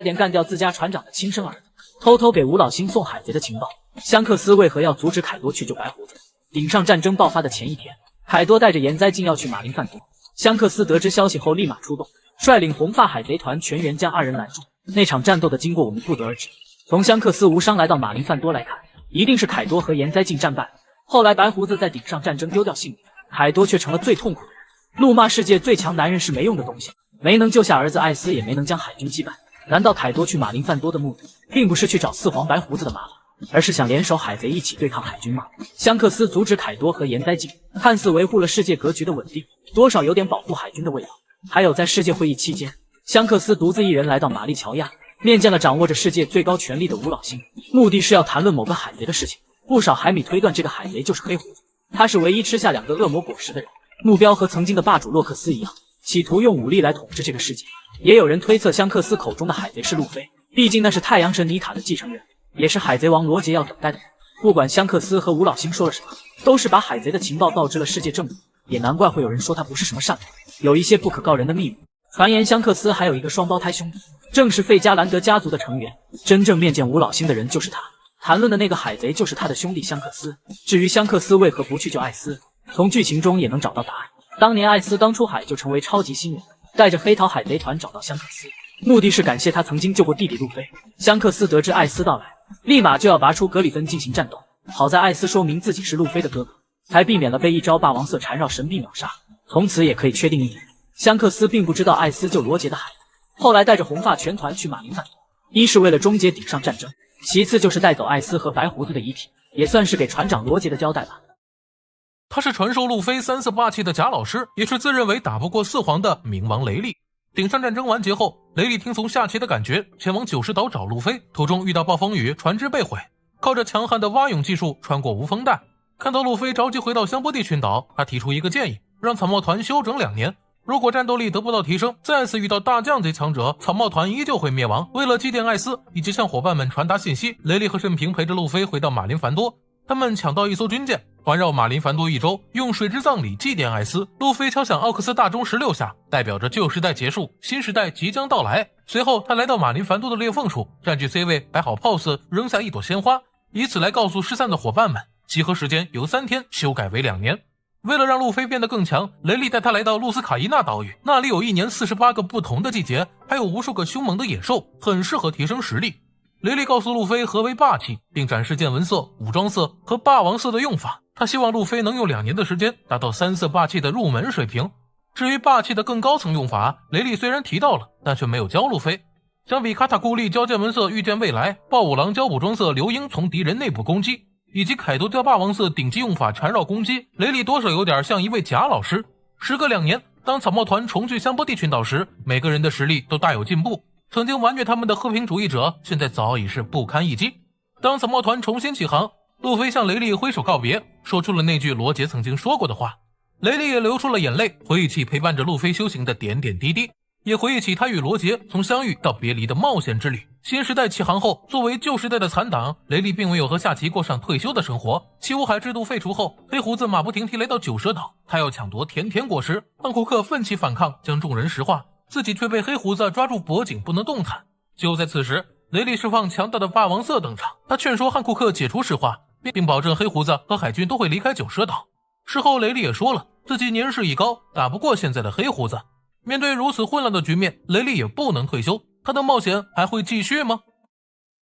点干掉自家船长的亲生儿子，偷偷给吴老星送海贼的情报。香克斯为何要阻止凯多去救白胡子？顶上战争爆发的前一天，凯多带着岩灾镜要去马林饭多。香克斯得知消息后立马出动，率领红发海贼团全员将二人拦住。那场战斗的经过我们不得而知。从香克斯无伤来到马林饭多来看，一定是凯多和岩灾镜战败了。后来白胡子在顶上战争丢掉性命，凯多却成了最痛苦的人。怒骂世界最强男人是没用的东西，没能救下儿子艾斯，也没能将海军击败。难道凯多去马林饭多的目的，并不是去找四皇白胡子的麻烦，而是想联手海贼一起对抗海军吗？香克斯阻止凯多和岩灾镜，看似维护了世界格局的稳定，多少有点保护海军的味道。还有在世界会议期间，香克斯独自一人来到玛丽乔亚，面见了掌握着世界最高权力的吴老星，目的是要谈论某个海贼的事情。不少海迷推断这个海贼就是黑胡子，他是唯一吃下2个恶魔果实的人，目标和曾经的霸主洛克斯一样，企图用武力来统治这个世界。也有人推测香克斯口中的海贼是路飞，毕竟那是太阳神妮塔的继承人，也是海贼王罗杰要等待的人。不管香克斯和吴老星说了什么，都是把海贼的情报告知了世界正义，也难怪会有人说他不是什么善良，有一些不可告人的秘密。传言香克斯还有一个双胞胎兄弟，正是费加兰德家族的成员。真正面见吴老星的人就是他，谈论的那个海贼就是他的兄弟香克斯。至于香克斯为何不去救艾斯，从剧情中也能找到答案。当年艾斯刚出海就成为超级新人，带着黑桃海贼团找到香克斯，目的是感谢他曾经救过弟弟路飞。香克斯得知艾斯到来，立马就要拔出格里芬进行战斗。好在艾斯说明自己是路飞的哥哥，才避免了被一招霸王色缠绕神臂秒杀。从此也可以确定一点，香克斯并不知道艾斯救罗杰的海子。后来带着红发全团去马林饭多，一是为了终结顶上战争，其次就是带走艾斯和白胡子的遗体，也算是给船长罗杰的交代吧。他是传授路飞3色霸气的贾老师，也是自认为打不过四皇的冥王雷利。顶上战争完结后，雷利听从下棋的感觉，前往90岛找路飞，途中遇到暴风雨，船只被毁，靠着强悍的蛙泳技术穿过无风带。看到路飞着急回到香波地群岛，他提出一个建议，让草帽团休整2年，如果战斗力得不到提升，再次遇到大将级强者，草帽团依旧会灭亡。为了祭奠艾斯以及向伙伴们传达信息，雷利和慎平陪着路飞回到马林凡多。他们抢到一艘军舰，环绕马林凡多1周，用水之葬礼祭奠艾斯。路飞敲响奥克斯大钟16下，代表着旧时代结束，新时代即将到来。随后他来到马林凡多的裂缝处，占据 C 位，摆好 pose， 扔下一朵鲜花，以此来告诉失散的伙伴们，集合时间由3天修改为2年。为了让路飞变得更强，雷利带他来到露斯卡伊纳岛屿，那里有1年48个不同的季节，还有无数个凶猛的野兽，很适合提升实力。雷利告诉路飞何为霸气，并展示见闻色、武装色和霸王色的用法。他希望路飞能用2年的时间达到3色霸气的入门水平。至于霸气的更高层用法，雷利虽然提到了，但却没有教路飞。相比卡塔库利教见闻色预见未来，暴五郎教武装色流鹰从敌人内部攻击，以及凯多教霸王色顶级用法缠绕攻击，雷利多少有点像一位贾老师。时隔2年，当草帽团重聚香波地群岛时，每个人的实力都大有进步。曾经完虐他们的和平主义者，现在早已是不堪一击。当草帽团重新起航，路飞向雷利挥手告别，说出了那句罗杰曾经说过的话。雷利也流出了眼泪，回忆起陪伴着路飞修行的点点滴滴，也回忆起他与罗杰从相遇到别离的冒险之旅。新时代起航后，作为旧时代的残党，雷利并没有和夏奇过上退休的生活。七武海制度废除后，黑胡子马不停蹄来到九蛇岛，他要抢夺甜甜果实。汉库克奋起反抗，将众人石化，自己却被黑胡子抓住脖颈不能动弹。就在此时，雷利释放强大的霸王色登场，他劝说汉库克解除石化，并保证黑胡子和海军都会离开九蛇岛。事后雷利也说了，自己年事已高，打不过现在的黑胡子。面对如此混乱的局面，雷利也不能退休，他的冒险还会继续吗？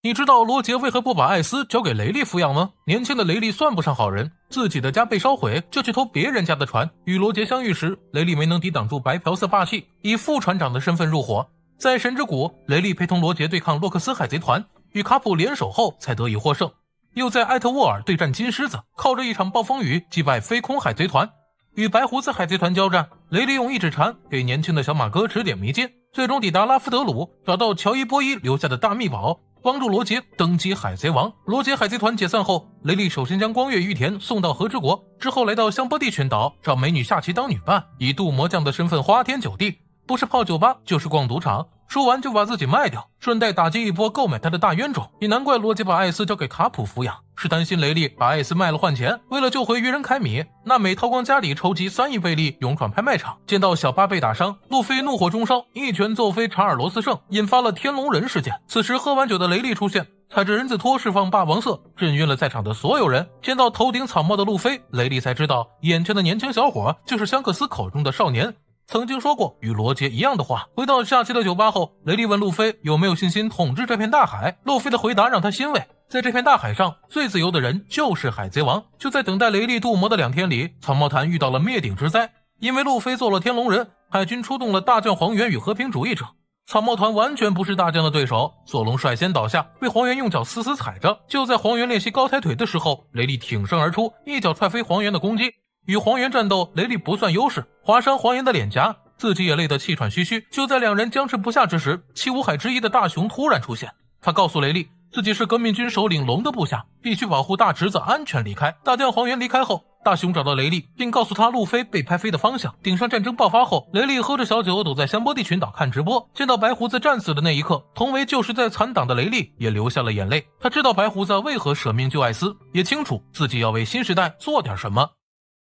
你知道罗杰为何不把艾斯交给雷利抚养吗？年轻的雷利算不上好人，自己的家被烧毁就去偷别人家的船。与罗杰相遇时，雷利没能抵挡住白嫖色霸气，以副船长的身份入伙。在神之谷，雷利陪同罗杰对抗洛克斯海贼团，与卡普联手后才得以获胜。又在艾特沃尔对战金狮子，靠着一场暴风雨击败飞空海贼团。与白胡子海贼团交战，雷利用一指禅给年轻的小马哥指点迷津，最终抵达拉夫德鲁，找到乔伊波伊留下的大秘宝，帮助罗杰登基海贼王。罗杰海贼团解散后，雷利首先将光月玉田送到和之国，之后来到香波地群岛找美女夏奇当女伴，以镀魔匠的身份花天酒地，不是泡酒吧就是逛赌场。说完就把自己卖掉，顺带打击一波购买他的大冤种。也难怪罗杰把艾斯交给卡普抚养，是担心雷利把艾斯卖了换钱。为了救回愚人凯米，娜美掏光家里筹集3亿贝利，勇闯拍卖场，见到小巴被打伤，路飞怒火中烧，一拳揍飞查尔罗斯圣，引发了天龙人事件。此时喝完酒的雷利出现，踩着人字拖释放霸王色，震晕了在场的所有人。见到头顶草帽的路飞，雷利才知道眼前的年轻小伙就是香克斯口中的少年，曾经说过与罗杰一样的话。回到下期的酒吧后，雷利问路飞有没有信心统治这片大海。路飞的回答让他欣慰，在这片大海上最自由的人就是海贼王。就在等待雷利渡魔的2天里，草帽坛遇到了灭顶之灾。因为路飞做了天龙人，海军出动了大将黄猿与和平主义者，草帽团完全不是大将的对手。索隆率先倒下，被黄猿用脚死死踩着。就在黄猿练习高抬腿的时候，雷利挺身而出，一脚踹飞黄猿的攻击。与黄猿战斗，雷利不算优势，划伤黄猿的脸颊，自己也累得气喘吁吁。就在2人僵持不下之时，七武海之一的大雄突然出现，他告诉雷利自己是革命军首领龙的部下，必须保护大侄子安全离开。大将黄猿离开后，大雄找到雷利，并告诉他路飞被拍飞的方向。顶上战争爆发后，雷利喝着小酒，躲在香波地群岛看直播。见到白胡子战死的那一刻，同为旧时在残党的雷利也流下了眼泪。他知道白胡子为何舍命救艾斯，也清楚自己要为新时代做点什么。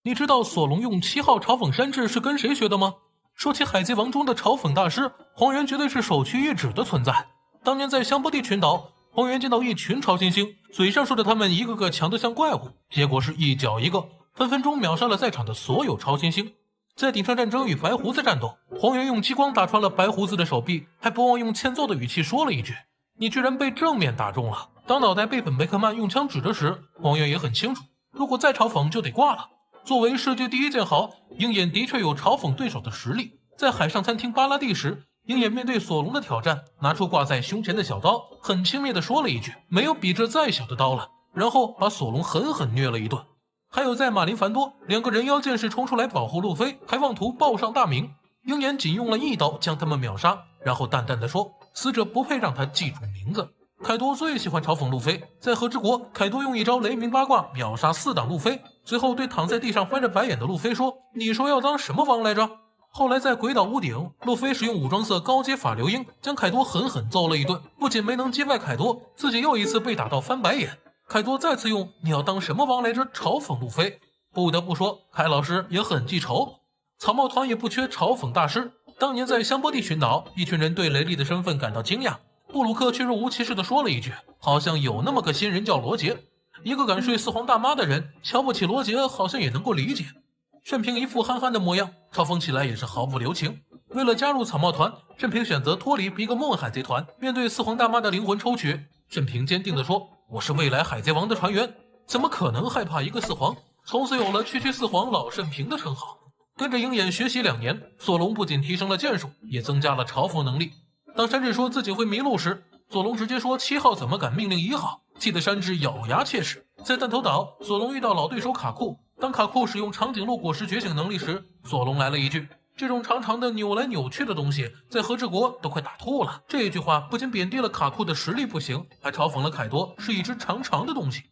你知道索隆用7号嘲讽山治是跟谁学的吗？说起海贼王中的嘲讽大师，黄猿绝对是首屈一指的存在。当年在香波地群岛，黄猿见到一群超新星，嘴上说着他们一个个强得像怪物，结果是一脚一个，分分钟秒杀了在场的所有超新星。在顶上战争与白胡子战斗，黄猿用激光打穿了白胡子的手臂，还不忘用欠揍的语气说了一句：你居然被正面打中了。当脑袋被本贝克曼用枪指着时，黄猿也很清楚，如果再嘲讽就得挂了。作为世界第一剑豪，鹰眼的确有嘲讽对手的实力。在海上餐厅巴拉蒂时，鹰眼面对索隆的挑战，拿出挂在胸前的小刀，很轻蔑地说了一句：没有比这再小的刀了，然后把索隆狠狠虐了一顿。还有在马林凡多，2个人妖剑士冲出来保护路飞，还妄图报上大名，鹰眼仅用了1刀将他们秒杀，然后淡淡地说：死者不配让他记住名字。凯多最喜欢嘲讽路飞，在和之国，凯多用一招雷鸣八卦秒杀4档路飞，随后对躺在地上翻着白眼的路飞说：你说要当什么王来着？后来在鬼岛屋顶，路飞使用武装色高阶法流鹰将凯多狠狠揍了一顿，不仅没能击败凯多，自己又一次被打到翻白眼。凯多再次用你要当什么王来着嘲讽路飞。不得不说，凯老师也很记仇。草帽团也不缺嘲讽大师。当年在香波地群岛，一群人对雷利的身份感到惊讶，布鲁克却若无其事地说了一句：好像有那么个新人叫罗杰。一个敢睡四皇大妈的人，瞧不起罗杰好像也能够理解。慎平一副憨憨的模样，嘲讽起来也是毫不留情。为了加入草帽团，慎平选择脱离比格梦海贼团。面对四皇大妈的灵魂抽取，慎平坚定地说：我是未来海贼王的船员，怎么可能害怕一个四皇？从此有了区区四皇老慎平的称号。跟着鹰眼学习2年，索隆不仅提升了剑术，也增加了嘲讽能力。当山治说自己会迷路时，索隆直接说7号怎么敢命令1号，气得山治咬牙切齿。在弹头岛，索隆遇到老对手卡库，当卡库使用长颈鹿果实觉醒能力时，索隆来了一句：这种长长的扭来扭去的东西，在和之国都快打吐了。这一句话不仅贬低了卡库的实力不行，还嘲讽了凯多是一只长长的东西。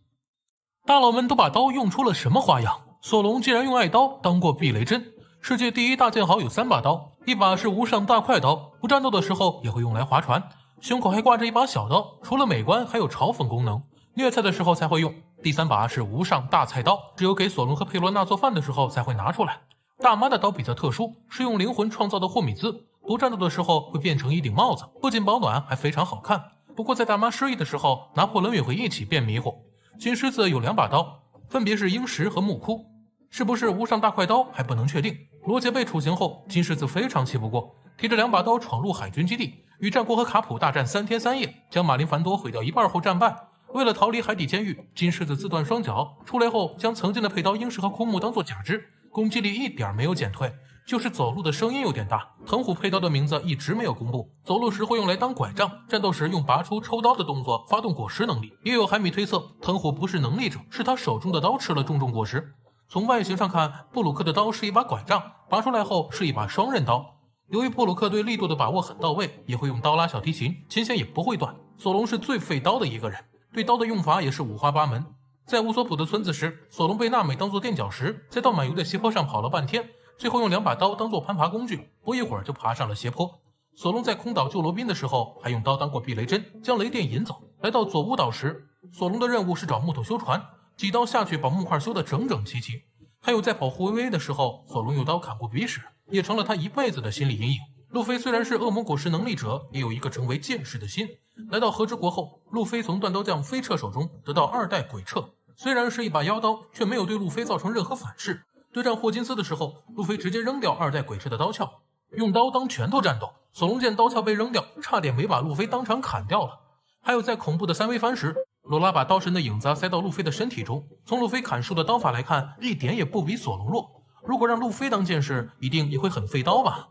大佬们都把刀用出了什么花样？索隆竟然用爱刀当过避雷针。世界第一大剑豪有3把刀，一把是无上大快刀，不战斗的时候也会用来划船，胸口还挂着一把小刀，除了美观还有嘲讽功能，虐菜的时候才会用。第3把是无上大菜刀，只有给索隆和佩罗娜做饭的时候才会拿出来。大妈的刀比较特殊，是用灵魂创造的霍米兹，不战斗的时候会变成一顶帽子，不仅保暖还非常好看。不过在大妈失忆的时候，拿破仑也会一起变迷糊。金狮子有2把刀，分别是鹰石和木窟，是不是无上大快刀还不能确定。罗杰被处刑后，金狮子非常气不过，提着2把刀闯入海军基地，与战国和卡普大战3天3夜，将马林凡多毁掉一半后战败。为了逃离海底监狱，金狮子自断双脚，出来后将曾经的佩刀鹰石和枯木当作假肢，攻击力一点没有减退，就是走路的声音有点大。藤虎佩刀的名字一直没有公布，走路时会用来当拐杖，战斗时用拔出抽刀的动作发动果实能力。也有海米推测，藤虎不是能力者，是他手中的刀吃了重果实。从外形上看，布鲁克的刀是一把拐杖，拔出来后是一把双刃刀。由于布鲁克对力度的把握很到位，也会用刀拉小提琴，琴弦也不会断。索隆是最费刀的一个人，对刀的用法也是五花八门。在乌索普的村子时，索隆被娜美当作垫脚石，在倒满油的斜坡上跑了半天，最后用2把刀当作攀爬工具，不一会儿就爬上了斜坡。索隆在空岛救罗宾的时候，还用刀当过避雷针，将雷电引走。来到佐乌岛时，索隆的任务是找木头修船，几刀下去把木块修得整整齐齐。还有在保护薇薇的时候，索隆用刀砍过鼻屎，也成了他一辈子的心理阴影。路飞虽然是恶魔果实能力者，也有一个成为剑士的心。来到和之国后，路飞从断刀匠飞彻手中得到2代鬼彻，虽然是一把妖刀，却没有对路飞造成任何反噬。对战霍金斯的时候，路飞直接扔掉2代鬼彻的刀鞘，用刀当拳头战斗。索隆见刀鞘被扔掉，差点没把路飞当场砍掉了。还有在恐怖的3 V 翻时，罗拉把刀神的影子塞到路飞的身体中，从路飞砍树的刀法来看，一点也不比索隆弱。如果让路飞当剑士，一定也会很费刀吧。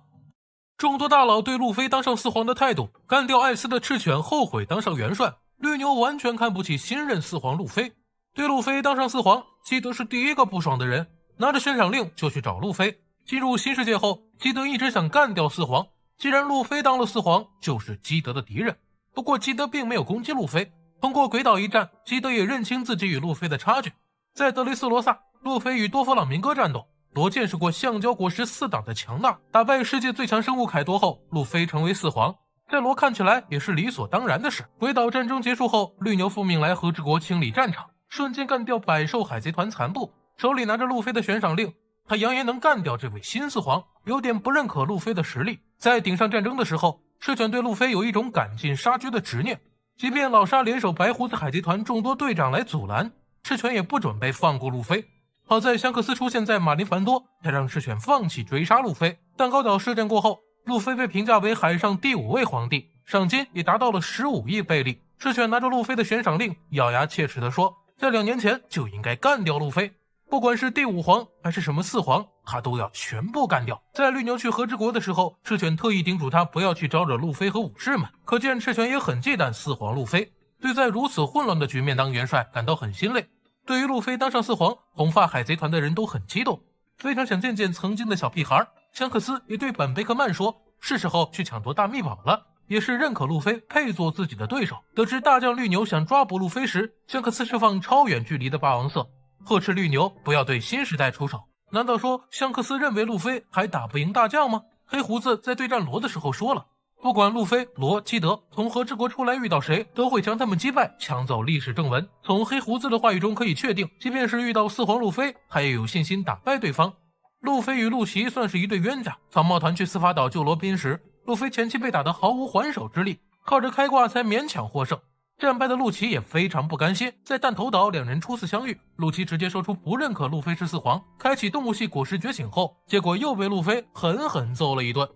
众多大佬对路飞当上四皇的态度，干掉艾斯的赤犬，后悔当上元帅。绿牛完全看不起新任四皇路飞，对路飞当上四皇，基德是第一个不爽的人，拿着悬赏令就去找路飞。进入新世界后，基德一直想干掉四皇，既然路飞当了四皇，就是基德的敌人。不过基德并没有攻击路飞，通过鬼岛一战，基德也认清自己与路飞的差距。在德雷斯罗萨，路飞与多弗朗明哥战斗，罗见识过橡胶果实4档的强大，打败世界最强生物凯多后，路飞成为四皇，在罗看起来也是理所当然的事。鬼岛战争结束后，绿牛奉命来和之国清理战场，瞬间干掉百兽海贼团残部，手里拿着路飞的悬赏令，他扬言能干掉这位新四皇，有点不认可路飞的实力。在顶上战争的时候，赤犬对路飞有一种赶尽杀绝的执念，即便老沙联手白胡子海贼团众多队长来阻拦，赤犬也不准备放过路飞。好在香克斯出现在马林凡多，才让赤犬放弃追杀路飞。蛋糕岛事件过后，路飞被评价为海上第5位皇帝，赏金也达到了15亿贝利。赤犬拿着路飞的悬赏令，咬牙切齿地说，在2年前就应该干掉路飞，不管是第5皇还是什么4皇，他都要全部干掉。在绿牛去和之国的时候，赤犬特意叮嘱他不要去招惹路飞和武士们，可见赤犬也很忌惮4皇路飞，对在如此混乱的局面当元帅感到很心累。对于路飞当上4皇，红发海贼团的人都很激动，非常想见见曾经的小屁孩。香克斯也对本贝克曼说，是时候去抢夺大秘宝了，也是认可路飞配做自己的对手。得知大将绿牛想抓捕路飞时，香克斯释放超远距离的霸王色，呵斥绿牛不要对新时代出手。难道说香克斯认为路飞还打不赢大将吗？黑胡子在对战罗的时候说了，不管路飞、罗、基德从和之国出来遇到谁，都会将他们击败，抢走历史正文。从黑胡子的话语中可以确定，即便是遇到4皇路飞，他也有信心打败对方。路飞与陆奇算是一对冤家。草帽团去司法岛救罗宾时，路飞前期被打得毫无还手之力，靠着开挂才勉强获胜。战败的陆奇也非常不甘心，在弹头岛2人初次相遇，陆奇直接说出不认可路飞是4皇，开启动物系果实觉醒后，结果又被路飞狠狠揍了一顿。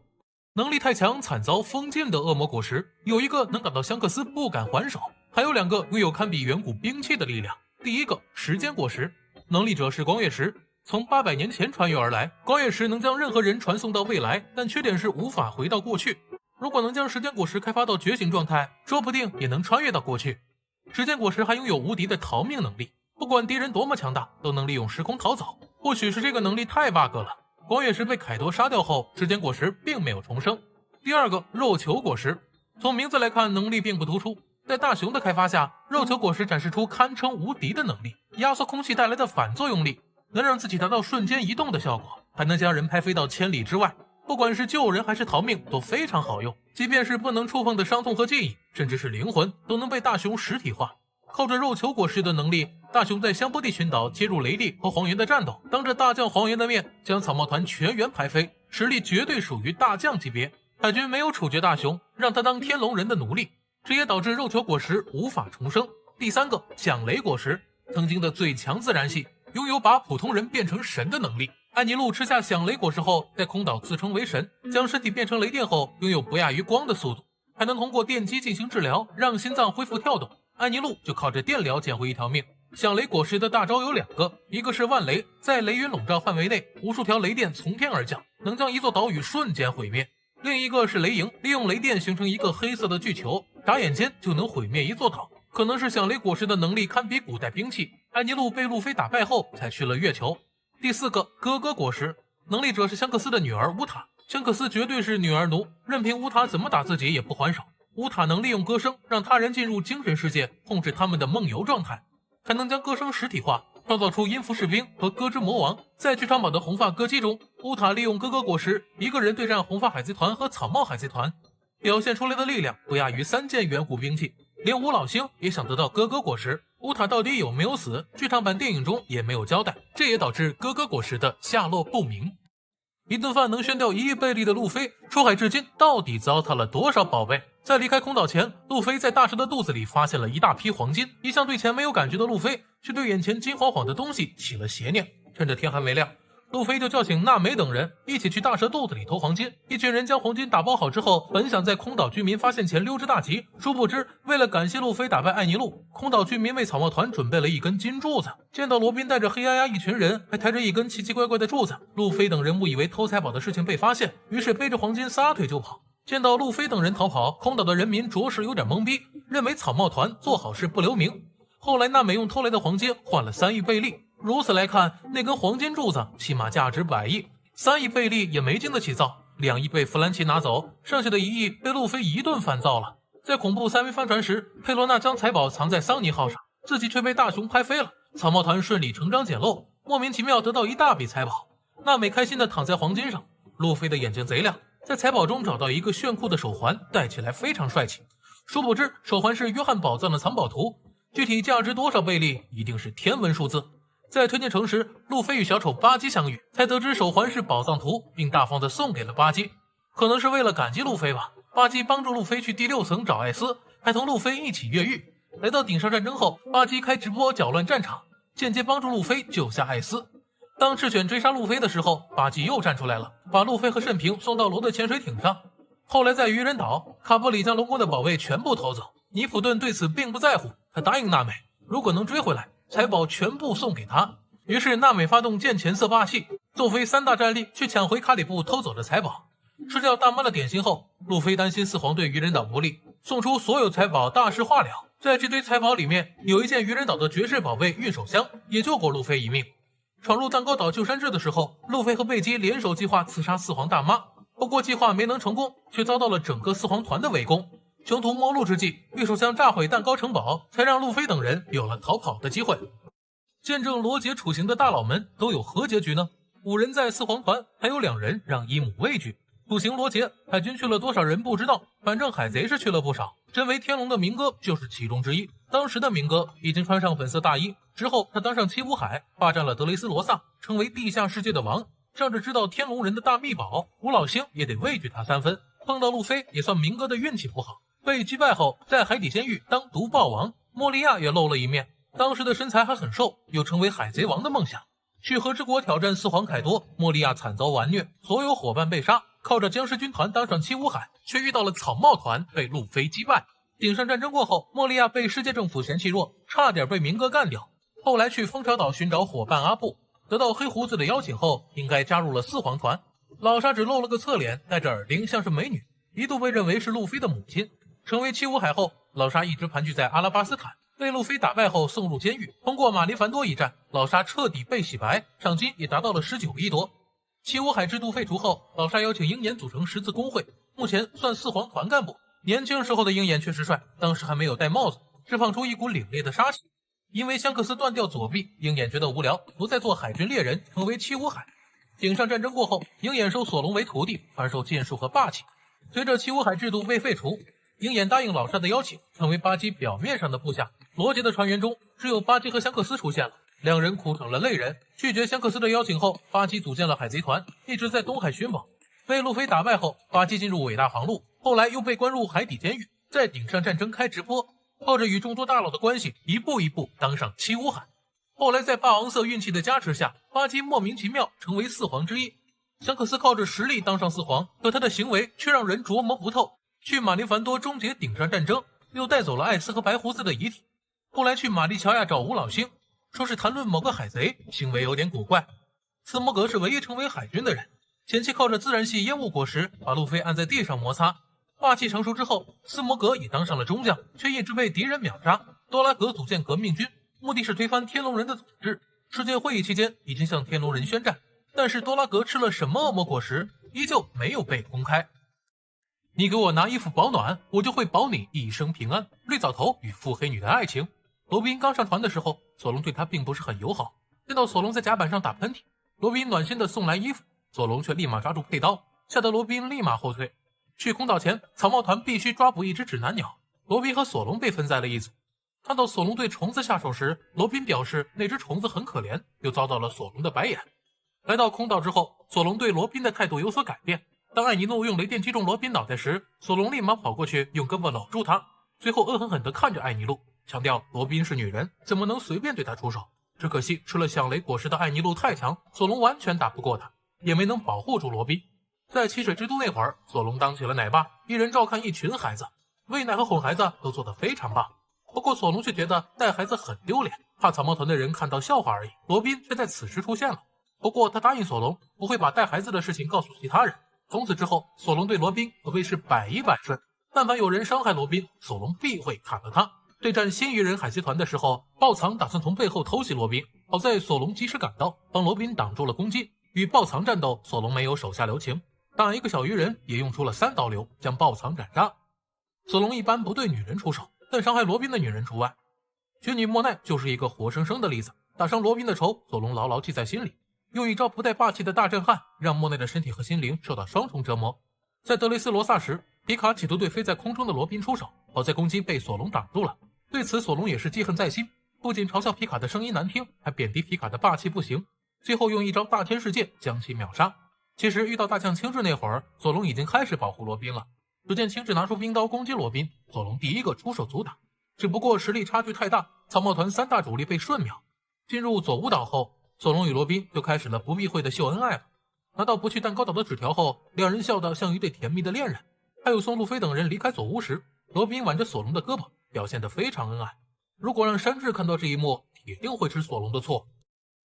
能力太强，惨遭封禁的恶魔果实，有一个能打到香克斯不敢还手，还有2个拥有堪比远古兵器的力量。第一个，时间果实，能力者是光月石，从800年前穿越而来。光月石能将任何人传送到未来，但缺点是无法回到过去。如果能将时间果实开发到觉醒状态，说不定也能穿越到过去。时间果实还拥有无敌的逃命能力，不管敌人多么强大，都能利用时空逃走。或许是这个能力太 bug 了，光月石被凯多杀掉后，时间果实并没有重生。第二个，肉球果实，从名字来看能力并不突出，在大雄的开发下，肉球果实展示出堪称无敌的能力，压缩空气带来的反作用力，能让自己达到瞬间移动的效果，还能将人拍飞到千里之外。不管是救人还是逃命都非常好用，即便是不能触碰的伤痛和记忆，甚至是灵魂，都能被大雄实体化。靠着肉球果实的能力，大雄在香波地群岛接入雷帝和黄猿的战斗，当着大将黄猿的面将草帽团全员拍飞，实力绝对属于大将级别。海军没有处决大雄，让他当天龙人的奴隶，这也导致肉球果实无法重生。第三个，响雷果实，曾经的最强自然系，拥有把普通人变成神的能力。安妮露吃下响雷果实后，在空岛自称为神，将身体变成雷电后，拥有不亚于光的速度，还能通过电击进行治疗，让心脏恢复跳动。安妮露就靠着电疗捡回一条命。响雷果实的大招有2个，一个是万雷，在雷云笼罩范围内，无数条雷电从天而降，能将一座岛屿瞬间毁灭；另一个是雷营，利用雷电形成一个黑色的巨球，眨眼间就能毁灭一座岛。可能是响雷果实的能力堪比古代兵器，安妮露被路飞打败后才去了月球。第4个，哥哥果实，能力者是香克斯的女儿乌塔，香克斯绝对是女儿奴，任凭乌塔怎么打自己也不还手。乌塔能利用歌声让他人进入精神世界，控制他们的梦游状态，还能将歌声实体化，创造出音符士兵和歌之魔王。在剧场版的红发歌姬中，乌塔利用哥哥果实一个人对战红发海贼团和草帽海贼团，表现出来的力量不亚于3件远古兵器。连吴老星也想得到哥哥果实，乌塔到底有没有死，剧场版电影中也没有交代，这也导致哥哥果实的下落不明。一顿饭能炫掉1亿贝利的路飞，出海至今到底糟蹋了多少宝贝？在离开空岛前，路飞在大蛇的肚子里发现了一大批黄金。一向对钱没有感觉的路飞，却对眼前金晃晃的东西起了邪念。趁着天还没亮，路飞就叫醒娜美等人一起去大蛇肚子里偷黄金。一群人将黄金打包好之后，本想在空岛居民发现前溜之大吉，殊不知为了感谢路飞打败艾尼路，空岛居民为草帽团准备了一根金柱子。见到罗宾带着黑压压一群人还抬着一根奇奇怪怪的柱子，路飞等人误以为偷财宝的事情被发现，于是背着黄金撒腿就跑。见到路飞等人逃跑，空岛的人民着实有点懵逼，认为草帽团做好事不留名。后来娜美用偷来的黄金换了3亿贝利，如此来看，那根黄金柱子起码价值100亿，3亿贝利也没经得起造，2亿被弗兰奇拿走，剩下的1亿被路飞一顿反造了。在恐怖3维帆船时，佩罗娜将财宝藏在桑尼号上，自己却被大熊拍飞了，草帽团顺理成章捡漏，莫名其妙得到一大笔财宝。娜美开心地躺在黄金上，路飞的眼睛贼亮，在财宝中找到一个炫酷的手环，戴起来非常帅气。殊不知手环是约翰宝藏的藏宝图，具体价值多少贝利一定是天文数字。在推进城时，路飞与小丑巴基相遇，才得知手环是宝藏图，并大方地送给了巴基。可能是为了感激路飞吧，巴基帮助路飞去第6层找艾斯，还同路飞一起越狱。来到顶上战争后，巴基开直播搅乱战场，间接帮助路飞救下艾斯。当赤犬追杀路飞的时候，巴基又站出来了，把路飞和慎平送到罗的潜水艇上。后来在渔人岛，卡波里将龙宫的宝贝全部偷走，尼普顿对此并不在乎，他答应娜美，如果能追回来，财宝全部送给他。于是娜美发动见钱色霸气，坐飞3大战力去抢回卡里布偷走的财宝。吃掉大妈的点心后，路飞担心4皇对渔人岛不利，送出所有财宝大事化了。在这堆财宝里面，有一件渔人岛的绝世宝贝运手箱，也救过路飞一命。闯入蛋糕岛救山治的时候，路飞和贝基联手计划刺杀4皇大妈，不过计划没能成功，却遭到了整个4皇团的围攻。穷途末路之际，运手箱炸毁蛋糕城堡，才让路飞等人有了逃跑的机会。见证罗杰处刑的大佬们都有何结局呢？5人在4皇团，还有2人让伊姆畏惧。处刑罗杰，海军去了多少人不知道，反正海贼是去了不少。身为天龙的明哥就是其中之一。当时的明哥已经穿上粉色大衣，之后他登上七武海，霸占了德雷斯罗萨，成为地下世界的王。仗着知道天龙人的大秘宝，吴老星也得畏惧他3分。碰到路飞也算明哥的运气不好，被击败后在海底监狱当毒霸王。莫利亚也露了一面，当时的身材还很瘦，有成为海贼王的梦想。去和之国挑战4皇凯多，莫利亚惨遭完虐，所有伙伴被杀，靠着僵尸军团当上七武海，却遇到了草帽团，被路飞击败。顶上战争过后，莫利亚被世界政府嫌弃弱，差点被明哥干掉。后来去蜂巢岛寻找伙伴阿布，得到黑胡子的邀请后，应该加入了4皇团。老沙只露了个侧脸，戴着耳钉，像是美女，一度被认为是路飞的母亲。成为七武海后，老沙一直盘踞在阿拉巴斯坦，被路飞打败后送入监狱。通过马林凡多一战，老沙彻底被洗白，赏金也达到了19亿多。七武海制度废除后，老沙邀请鹰眼组成10字工会，目前算4皇团干部。年轻时候的鹰眼确实帅，当时还没有戴帽子，释放出一股凛冽的杀气。因为香克斯断掉左臂，鹰眼觉得无聊，不再做海军猎人，成为七武海。顶上战争过后，鹰眼收索隆为徒弟，传授剑术和霸气。随着七武海制度被废除，鹰眼答应老沙的邀请，成为巴基表面上的部下。罗杰的船员中，只有巴基和香克斯出现了，两人哭成了泪人。拒绝香克斯的邀请后，巴基组建了海贼团，一直在东海寻宝。被路飞打败后，巴基进入伟大航路，后来又被关入海底监狱，在顶上战争开直播，靠着与众多大佬的关系，一步一步当上七武海。后来在霸王色运气的加持下，巴基莫名其妙成为4皇之一。香克斯靠着实力当上4皇，可他的行为却让人琢磨不透。去马林凡多终结顶上战争，又带走了艾斯和白胡子的遗体。后来去玛丽乔亚找吴老星，说是谈论某个海贼，行为有点古怪。斯摩格是唯一成为海军的人，前期靠着自然系烟雾果实把路飞按在地上摩擦。霸气成熟之后，斯摩格也当上了中将，却一直被敌人秒杀。多拉格组建革命军，目的是推翻天龙人的统治。世界会议期间已经向天龙人宣战，但是多拉格吃了什么恶魔果实，依旧没有被公开。你给我拿衣服保暖，我就会保你一生平安。绿藻头与腹黑女的爱情。罗宾刚上团的时候，索隆对他并不是很友好。见到索隆在甲板上打喷嚏，罗宾暖心的送来衣服，索隆却立马抓住佩刀，吓得罗宾立马后退。去空岛前，草帽团必须抓捕一只指南鸟。罗宾和索隆被分在了一组。看到索隆对虫子下手时，罗宾表示那只虫子很可怜，又遭到了索隆的白眼。来到空岛之后，索隆对罗宾的态度有所改变。当艾尼诺用雷电击中罗宾脑袋时，索隆立马跑过去用胳膊搂住他，最后恶狠狠地看着艾尼路，强调罗宾是女人，怎么能随便对她出手。只可惜吃了响雷果实的艾尼路太强，索隆完全打不过他，也没能保护住罗宾。在七水之都那会儿，索隆当起了奶爸，一人照看一群孩子，喂奶和哄孩子都做得非常棒。不过索隆却觉得带孩子很丢脸，怕草帽团的人看到笑话而已。罗宾却在此时出现了，不过他答应索隆不会把带孩子的事情告诉其他人。从此之后，索隆对罗宾可谓是百依百顺，但凡有人伤害罗宾，索隆必会砍了他。对战新鱼人海贼团的时候，豹藏打算从背后偷袭罗宾，好在索隆及时赶到，帮罗宾挡住了攻击。与豹藏战斗，索隆没有手下留情，打一个小鱼人也用出了3刀流，将豹藏斩杀。索隆一般不对女人出手，但伤害罗宾的女人除外。雪女莫奈就是一个活生生的例子，打伤罗宾的仇，索隆牢牢记在心里，用一招不带霸气的大震撼，让莫奈的身体和心灵受到双重折磨。在德雷斯罗萨时，皮卡企图对飞在空中的罗宾出手，好在攻击被索隆挡住了。对此索隆也是记恨在心，不仅嘲笑皮卡的声音难听，还贬低皮卡的霸气不行，最后用一招大天世界将其秒杀。其实遇到大将青雉那会儿，索隆已经开始保护罗宾了。只见青雉拿出冰刀攻击罗宾，索隆第一个出手阻挡，只不过实力差距太大，草帽团3大主力被瞬秒。进入佐乌岛后，索隆与罗宾就开始了不避讳的秀恩爱了。拿到不去蛋糕岛的纸条后，两人笑得像一对甜蜜的恋人。还有送路飞等人离开佐乌时，罗宾挽着索隆的胳膊，表现得非常恩爱。如果让山治看到这一幕，铁定会吃索隆的醋。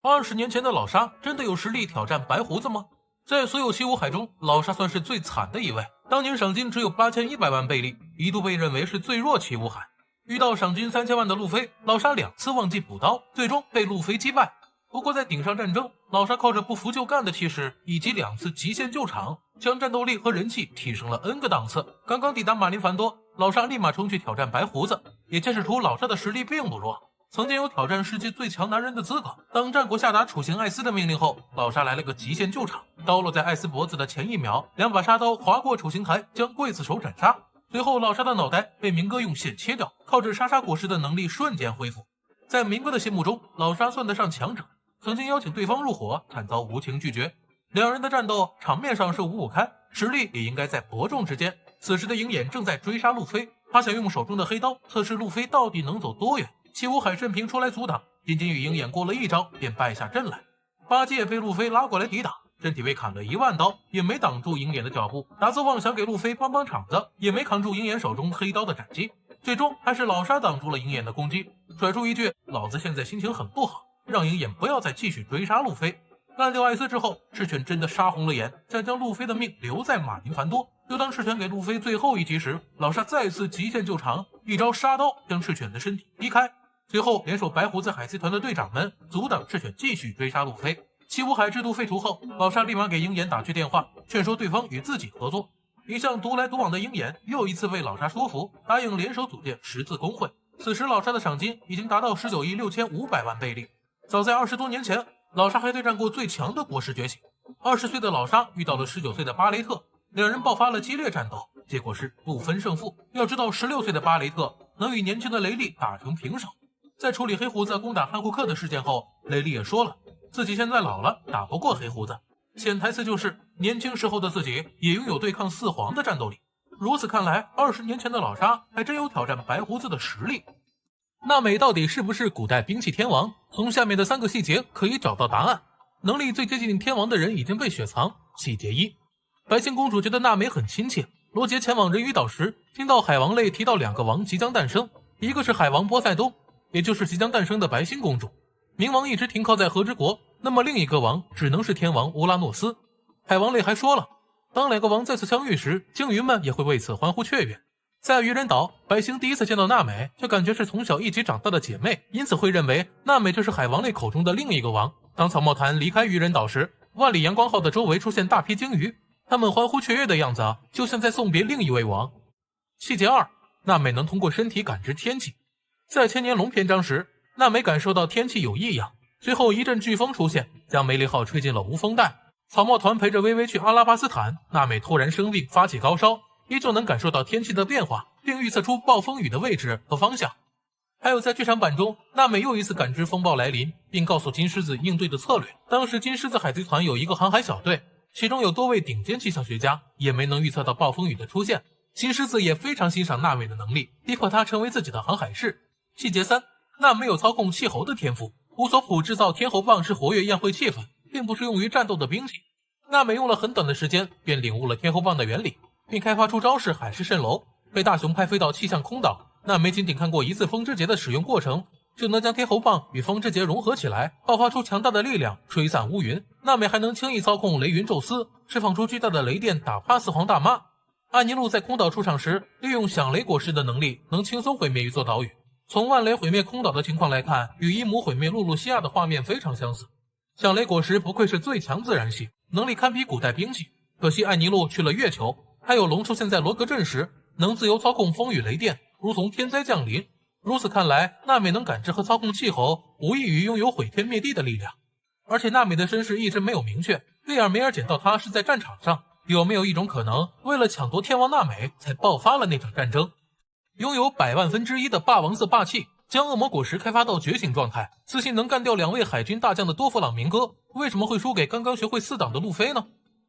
20年前的老沙真的有实力挑战白胡子吗？在所有西五海中，老沙算是最惨的一位。当年赏金只有8100万贝利，一度被认为是最弱七武海。遇到赏金3000万的路飞，老沙2次忘记补刀，最终被路飞击败。不过在顶上战争，老沙靠着不服就干的气势，以及2次极限救场，将战斗力和人气提升了 N 个档次。刚刚抵达马林凡多，老沙立马冲去挑战白胡子，也揭示出老沙的实力并不弱，曾经有挑战世界最强男人的资格。当战国下达处刑艾斯的命令后，老沙来了个极限救场，刀落在艾斯脖子的前1秒，2把杀刀划过处刑台，将刽子手斩杀。随后老沙的脑袋被明哥用线切掉，靠着莎莎果实的能力瞬间恢复。在明哥的心目中，老沙算得上强者，曾经邀请对方入伙，惨遭无情拒绝。两人的战斗场面上是5-5开，实力也应该在伯仲之间。此时的鹰眼正在追杀路飞，他想用手中的黑刀测试路飞到底能走多远。七武海顺平出来阻挡，仅仅与鹰眼过了1招便败下阵来。八戒被路飞拉过来抵挡，身体被砍了1万刀，也没挡住鹰眼的脚步。达兹旺想给路飞帮帮场子，也没扛住鹰眼手中黑刀的斩击。最终还是老沙挡住了鹰眼的攻击，甩出一句老子现在心情很不好，让鹰眼不要再继续追杀路飞。干掉艾斯之后，赤犬真的杀红了眼，想将路飞的命留在马林凡多。就当赤犬给路飞最后一击时，老沙再次极限救场，一招杀刀将赤犬的身体劈开。随后联手白胡子海贼团的队长们阻挡赤犬继续追杀路飞。七武海制度废除后，老沙立马给鹰眼打去电话，劝说对方与自己合作。一向独来独往的鹰眼又一次被老沙说服，答应联手组建10字工会。此时老沙的赏金已经达到19亿6500万贝利。早在20多年前，老沙还对战过最强的国师觉醒。20岁的老沙遇到了19岁的巴雷特，两人爆发了激烈战斗，结果是不分胜负。要知道16岁的巴雷特能与年轻的雷利打成平手。在处理黑胡子攻打汉库克的事件后，雷利也说了自己现在老了，打不过黑胡子。潜台词就是年轻时候的自己也拥有对抗4皇的战斗力。如此看来，20年前的老沙还真有挑战白胡子的实力。娜美到底是不是古代兵器天王？从下面的3个细节可以找到答案。能力最接近天王的人已经被雪藏。细节1，白星公主觉得娜美很亲切。罗杰前往人鱼岛时，听到海王类提到2个王即将诞生，一个是海王波塞冬，也就是即将诞生的白星公主。冥王一直停靠在和之国，那么另一个王只能是天王乌拉诺斯。海王类还说了，当2个王再次相遇时，鲸鱼们也会为此欢呼雀跃。在愚人岛，白星第一次见到娜美，就感觉是从小一起长大的姐妹，因此会认为娜美就是海王类口中的另一个王。当草帽团离开愚人岛时，万里阳光号的周围出现大批鲸鱼，他们欢呼雀跃的样子就像在送别另一位王。细节2，娜美能通过身体感知天气。在千年龙篇章时，娜美感受到天气有异样，随后一阵飓风出现，将梅利号吹进了无风带。草帽团陪着薇薇去阿拉巴斯坦，娜美突然生病发起高烧，依旧能感受到天气的变化，并预测出暴风雨的位置和方向。还有在剧场版中，娜美又一次感知风暴来临，并告诉金狮子应对的策略。当时金狮子海贼团有一个航海小队，其中有多位顶尖气象学家，也没能预测到暴风雨的出现。金狮子也非常欣赏娜美的能力，逼迫她成为自己的航海士。细节3，娜美有操控气候的天赋。乌索普制造天候棒是活跃宴会气氛，并不是用于战斗的兵器。娜美用了很短的时间便领悟了天候棒的原理，并开发出招式海市蜃楼。被大雄派飞到气象空岛，娜美仅看过一次风之节的使用过程，就能将天候棒与风之节融合起来，爆发出强大的力量，吹散乌云。娜美还能轻易操控雷云宙斯，释放出巨大的雷电，打趴四皇大妈。安妮路在空岛出场时，利用响雷果实的能力，能轻松毁灭一座岛屿。从万雷毁灭空岛的情况来看，与伊姆毁灭露露西亚的画面非常相似。响雷果实不愧是最强自然系，能力堪比古代兵器。可惜艾尼路去了月球，还有龙出现在罗格镇时，能自由操控风雨雷电，如同天灾降临。如此看来，娜美能感知和操控气候，无异于拥有毁天灭地的力量。而且娜美的身世一直没有明确，利尔梅尔捡到她是在战场上，有没有一种可能，为了抢夺天王娜美才爆发了那场战争？拥有100万分之1的霸王色霸气，将恶魔果实开发到觉醒状态，自信能干掉2位海军大将的多弗朗明哥，为什么会输给刚刚学会4档的路飞呢？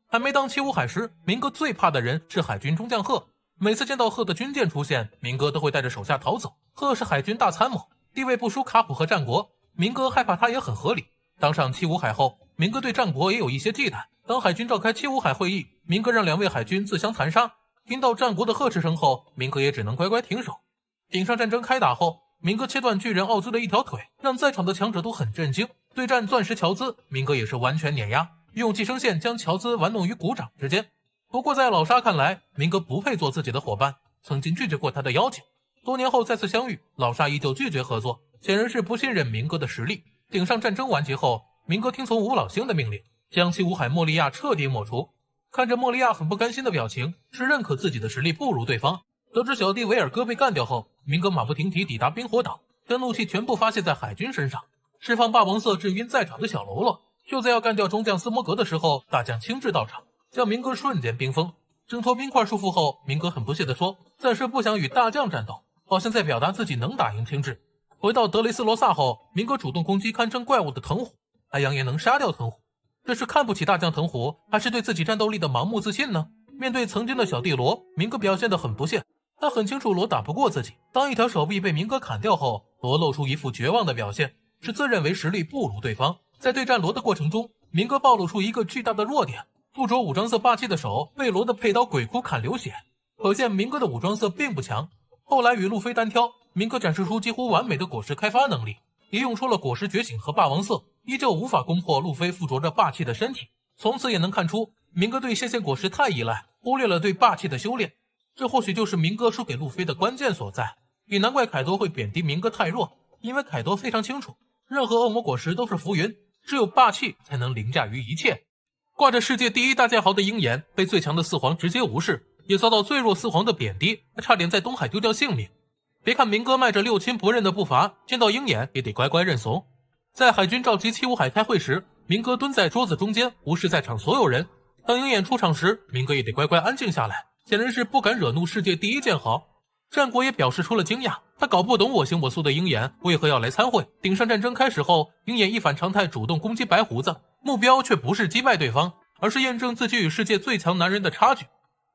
还没当七武海时，明哥最怕的人是海军中将贺，每次见到贺的军舰出现，明哥都会带着手下逃走。贺是海军大参谋，地位不输卡普和战国，明哥害怕他也很合理。当上七武海后，明哥对战国也有一些忌惮。当海军召开七武海会议，明哥让2位海军自相残杀。听到战国的呵斥声后，明哥也只能乖乖停手。顶上战争开打后，明哥切断巨人奥兹的一条腿，让在场的强者都很震惊。对战钻石乔兹，明哥也是完全碾压，用寄生线将乔兹玩弄于股掌之间。不过在老沙看来，明哥不配做自己的伙伴，曾经拒绝过他的邀请。多年后再次相遇，老沙依旧拒绝合作，显然是不信任明哥的实力。顶上战争完结后，明哥听从吴老星的命令，将七武海莫利亚彻底抹除。看着莫利亚很不甘心的表情，是认可自己的实力不如对方。得知小弟维尔哥被干掉后，明哥马不停蹄抵达冰火岛，将怒气全部发泄在海军身上，释放霸王色震晕在场的小喽啰。就在要干掉中将斯摩格的时候，大将亲自到场，将明哥瞬间冰封。挣脱冰块束缚后，明哥很不屑地说，暂时不想与大将战斗，好像在表达自己能打赢青雉。回到德雷斯罗萨后，明哥主动攻击堪称怪物的藤虎，还扬言能杀掉藤虎。这是看不起大将藤虎，还是对自己战斗力的盲目自信呢？面对曾经的小弟罗，明哥表现得很不屑。他很清楚罗打不过自己，当一条手臂被明哥砍掉后，罗露出一副绝望的表现，是自认为实力不如对方。在对战罗的过程中，明哥暴露出一个巨大的弱点，附着武装色霸气的手被罗的佩刀鬼哭砍流血，可见明哥的武装色并不强。后来与路飞单挑，明哥展示出几乎完美的果实开发能力，也用出了果实觉醒和霸王色，依旧无法攻破路飞附着着霸气的身体。从此也能看出，明哥对仙线果实太依赖，忽略了对霸气的修炼。这或许就是明哥输给路飞的关键所在，也难怪凯多会贬低明哥太弱，因为凯多非常清楚，任何恶魔果实都是浮云，只有霸气才能凌驾于一切。挂着世界第1大剑豪的鹰眼被最强的四皇直接无视，也遭到最弱四皇的贬低，差点在东海丢掉性命。别看明哥迈着六亲不认的步伐，见到鹰眼也得乖乖认怂。在海军召集七武海开会时，明哥蹲在桌子中间，无视在场所有人。当鹰眼出场时，明哥也得乖乖安静下来，显然是不敢惹怒世界第1剑豪。战国也表示出了惊讶，他搞不懂我行我素的鹰眼为何要来参会。顶上战争开始后，鹰眼一反常态主动攻击白胡子，目标却不是击败对方，而是验证自己与世界最强男人的差距。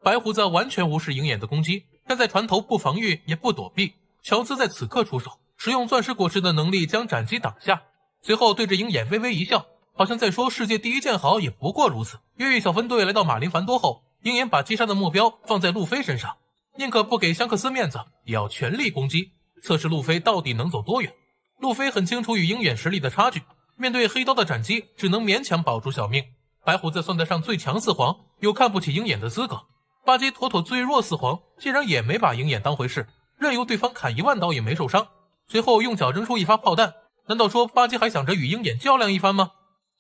白胡子完全无视鹰眼的攻击，站在船头不防御也不躲避。乔兹在此刻出手，使用钻石果实的能力将斩击挡下，随后对着鹰眼微微一笑，好像在说世界第1剑豪也不过如此。越狱小分队来到马林凡多后，鹰眼把击杀的目标放在路飞身上，宁可不给香克斯面子，也要全力攻击，测试路飞到底能走多远。路飞很清楚与鹰眼实力的差距，面对黑刀的斩击，只能勉强保住小命。白胡子算得上最强四皇，有看不起鹰眼的资格。巴基妥妥最弱四皇，竟然也没把鹰眼当回事，任由对方砍1万刀也没受伤。随后用脚扔出一发炮弹，难道说巴基还想着与鹰眼较量一番吗？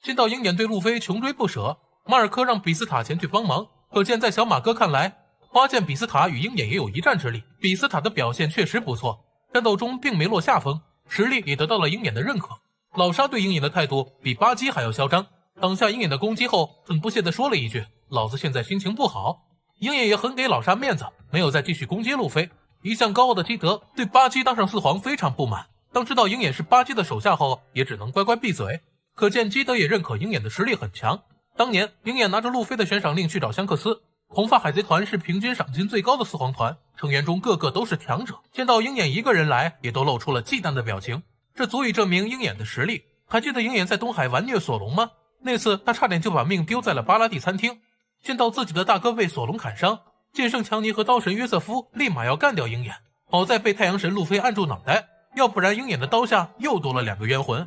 见到鹰眼对路飞穷追不舍，马尔科让比斯塔前去帮忙，可见在小马哥看来，花剑比斯塔与鹰眼也有一战之力。比斯塔的表现确实不错，战斗中并没落下风，实力也得到了鹰眼的认可。老沙对鹰眼的态度比巴基还要嚣张，挡下鹰眼的攻击后，很不屑地说了一句：“老子现在心情不好。”鹰眼也很给老沙面子，没有再继续攻击路飞。一向高傲的基德对巴基当上四皇非常不满，当知道鹰眼是巴基的手下后，也只能乖乖闭嘴。可见基德也认可鹰眼的实力很强。当年鹰眼拿着路飞的悬赏令去找香克斯，红发海贼团是平均赏金最高的四皇团，成员中个个都是强者，见到鹰眼一个人来，也都露出了忌惮的表情，这足以证明鹰眼的实力。还记得鹰眼在东海玩虐索隆吗？那次他差点就把命丢在了巴拉蒂餐厅，见到自己的大哥被索隆砍伤，剑圣强尼和刀神约瑟夫立马要干掉鹰眼，好在被太阳神路飞按住脑袋，要不然鹰眼的刀下又多了2个冤魂。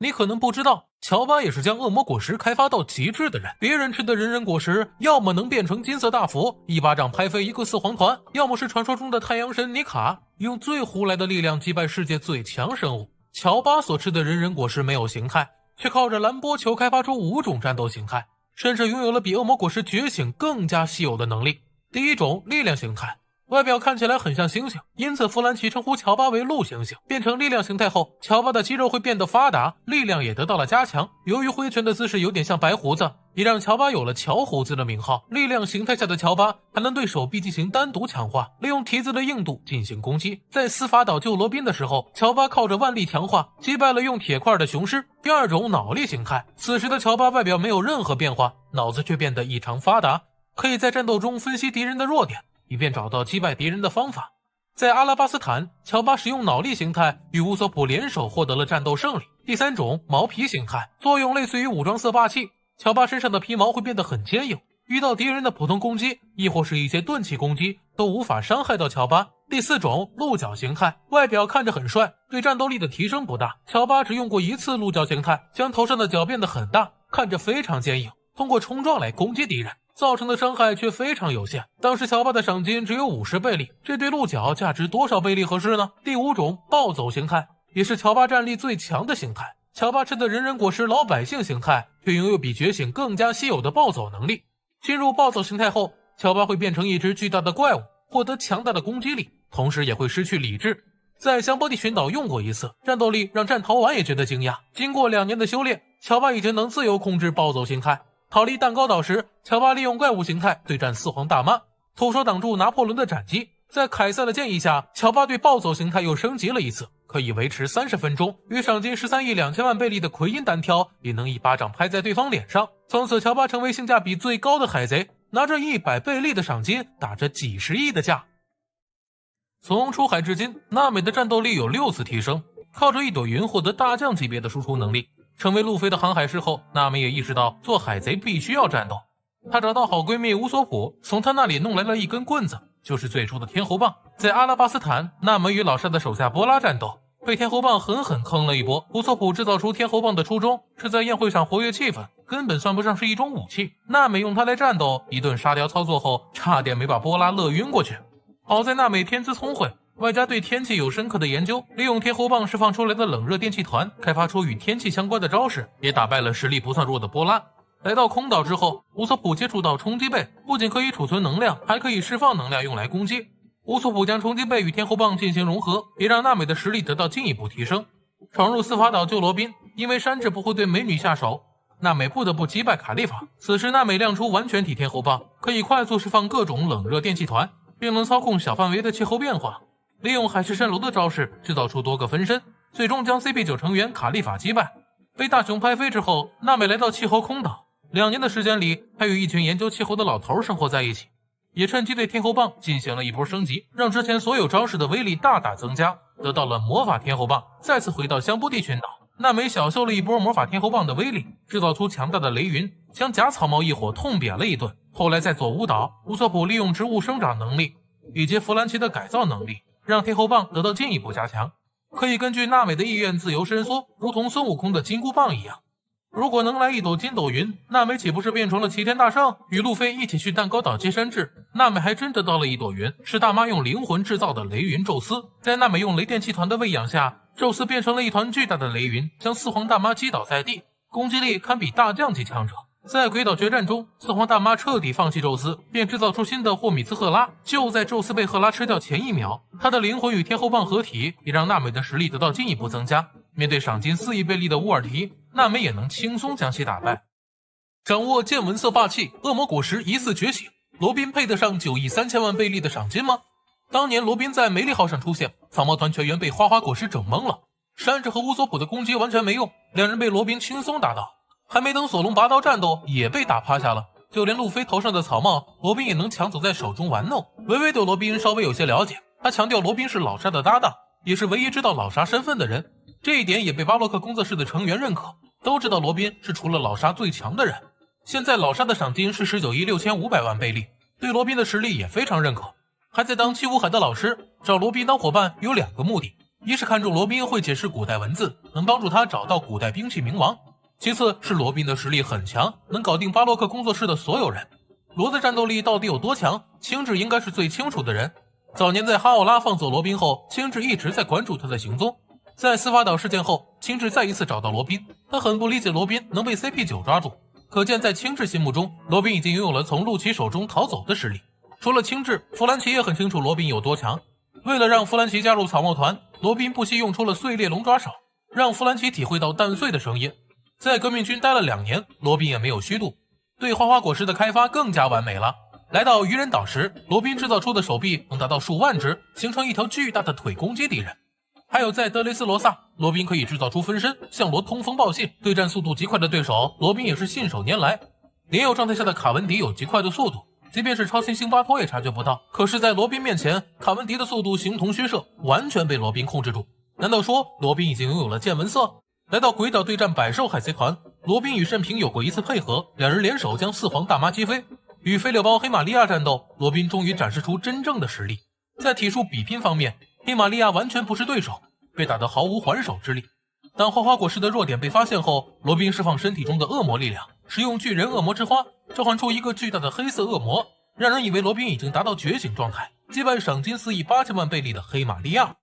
你可能不知道，乔巴也是将恶魔果实开发到极致的人。别人吃的人人果实，要么能变成金色大佛，一巴掌拍飞一个四皇团，要么是传说中的太阳神尼卡，用最胡来的力量击败世界最强生物。乔巴所吃的人人果实没有形态，却靠着蓝波球开发出5种战斗形态，甚至拥有了比恶魔果实觉醒更加稀有的能力。第一种力量形态，外表看起来很像猩猩，因此弗兰奇称呼乔巴为陆猩猩。变成力量形态后，乔巴的肌肉会变得发达，力量也得到了加强。由于挥拳的姿势有点像白胡子，也让乔巴有了乔胡子的名号。力量形态下的乔巴还能对手臂进行单独强化，利用蹄子的硬度进行攻击。在司法岛救罗宾的时候，乔巴靠着万力强化击败了用铁块的雄狮。第二种脑力形态，此时的乔巴外表没有任何变化，脑子却变得异常发达，可以在战斗中分析敌人的弱点，以便找到击败敌人的方法。在阿拉巴斯坦，乔巴使用脑力形态与乌索普联手获得了战斗胜利。第三种毛皮形态，作用类似于武装色霸气，乔巴身上的皮毛会变得很坚硬，遇到敌人的普通攻击亦或是一些钝器攻击都无法伤害到乔巴。第四种鹿角形态，外表看着很帅，对战斗力的提升不大。乔巴只用过1次鹿角形态，将头上的角变得很大，看着非常坚硬，通过冲撞来攻击敌人，造成的伤害却非常有限。当时乔巴的赏金只有50贝利，这对鹿角价值多少贝利合适呢？第5种暴走形态，也是乔巴战力最强的形态。乔巴吃的人人果实老百姓形态，却拥有比觉醒更加稀有的暴走能力。进入暴走形态后，乔巴会变成一只巨大的怪物，获得强大的攻击力，同时也会失去理智。在香波地群岛用过1次，战斗力让战逃丸也觉得惊讶。经过2年的修炼，乔巴已经能自由控制暴走形态。逃离蛋糕岛时，乔巴利用怪物形态对战四皇大妈，徒手挡住拿破仑的斩击。在凯撒的建议下，乔巴对暴走形态又升级了1次，可以维持30分钟，与赏金13亿2000万贝利的奎因单挑也能一巴掌拍在对方脸上。从此乔巴成为性价比最高的海贼，拿着100贝利的赏金，打着几十亿的架。从出海至今，娜美的战斗力有6次提升，靠着一朵云获得大将级别的输出能力。成为路飞的航海士后，娜美也意识到做海贼必须要战斗。她找到好闺蜜乌索普，从她那里弄来了一根棍子，就是最初的天猴棒。在阿拉巴斯坦，娜美与老沙的手下波拉战斗，被天猴棒狠狠坑了一波。乌索普制造出天猴棒的初衷是在宴会上活跃气氛，根本算不上是一种武器。娜美用它来战斗，一顿沙雕操作后，差点没把波拉乐晕过去。好在娜美天资聪慧，外加对天气有深刻的研究，利用天猴棒释放出来的冷热电气团，开发出与天气相关的招式，也打败了实力不算弱的波拉。来到空岛之后，乌索普接触到冲击贝，不仅可以储存能量，还可以释放能量用来攻击。乌索普将冲击贝与天猴棒进行融合，也让娜美的实力得到进一步提升。闯入司法岛救罗宾，因为山治不会对美女下手，娜美不得不击败卡利法。此时娜美亮出完全体天猴棒，可以快速释放各种冷热电气团，并能操控小范围的气候变化，利用海市蜃楼的招式制造出多个分身，最终将 CP9 成员卡利法击败。被大熊拍飞之后，娜美来到气候空岛，2年的时间里，她与一群研究气候的老头生活在一起，也趁机对天猴棒进行了一波升级，让之前所有招式的威力大大增加，得到了魔法天猴棒。再次回到香波地群岛，娜美小秀了一波魔法天猴棒的威力，制造出强大的雷云，将假草帽一伙痛扁了一顿。后来在佐乌岛，乌索普利用植物生长能力以及弗兰奇的改造能力，让天猴棒得到进一步加强，可以根据娜美的意愿自由伸缩，如同孙悟空的金箍棒一样。如果能来一朵筋斗云，娜美岂不是变成了齐天大圣？与路飞一起去蛋糕岛接山治，娜美还真得到了一朵云，是大妈用灵魂制造的雷云宙斯。在娜美用雷电气团的喂养下，宙斯变成了一团巨大的雷云，将四皇大妈击倒在地，攻击力堪比大将级强者。在鬼岛决战中，四皇大妈彻底放弃宙斯，便制造出新的霍米兹赫拉。就在宙斯被赫拉吃掉前1秒，他的灵魂与天后棒合体，也让娜美的实力得到进一步增加。面对赏金4亿贝利的乌尔提，娜美也能轻松将其打败。掌握见闻色霸气，恶魔果实一次觉醒，罗宾配得上9亿3千万贝利的赏金吗？当年罗宾在梅利号上出现，草帽团全员被花花果实整懵了，山治和乌索普的攻击完全没用，两人被罗宾轻松打倒，还没等索隆拔刀战斗也被打趴下了，就连路飞头上的草帽罗宾也能抢走在手中玩弄。微微对罗宾稍微有些了解，他强调罗宾是老沙的搭档，也是唯一知道老沙身份的人，这一点也被巴洛克工作室的成员认可，都知道罗宾是除了老沙最强的人。现在老沙的赏金是19亿6500万贝利，对罗宾的实力也非常认可，还在当七武海的老师找罗宾当伙伴有2个目的，一是看中罗宾会解释古代文字，能帮助他找到古代兵器冥王，其次是罗宾的实力很强，能搞定巴洛克工作室的所有人。罗的战斗力到底有多强，青雉应该是最清楚的人。早年在哈奥拉放走罗宾后，青雉一直在关注他的行踪，在司法岛事件后，青雉再一次找到罗宾，他很不理解罗宾能被 CP9 抓住，可见在青雉心目中，罗宾已经拥有了从陆琪手中逃走的实力。除了青雉，弗兰奇也很清楚罗宾有多强。为了让弗兰奇加入草帽团，罗宾不惜用出了碎裂龙爪手，让弗兰奇体会到蛋碎的声音。在革命军待了2年，罗宾也没有虚度，对花花果实的开发更加完美了。来到愚人岛时，罗宾制造出的手臂能达到数万只，形成一条巨大的腿攻击敌人。还有在德雷斯罗萨，罗宾可以制造出分身，向罗通风报信，对战速度极快的对手，罗宾也是信手拈来。连友状态下的卡文迪有极快的速度，即便是超新星巴托也察觉不到，可是在罗宾面前，卡文迪的速度形同虚设，完全被罗宾控制住。难道说罗宾已经拥有了见闻色？来到鬼岛对战百兽海贼团，罗宾与慎平有过一次配合，两人联手将4皇大妈击飞。与飞柳包黑玛利亚战斗，罗宾终于展示出真正的实力。在体术比拼方面，黑玛利亚完全不是对手，被打得毫无还手之力。当花花果实的弱点被发现后，罗宾释放身体中的恶魔力量，使用巨人恶魔之花召唤出一个巨大的黑色恶魔，让人以为罗宾已经达到觉醒状态，击败赏金4亿8千万贝利的黑玛利亚。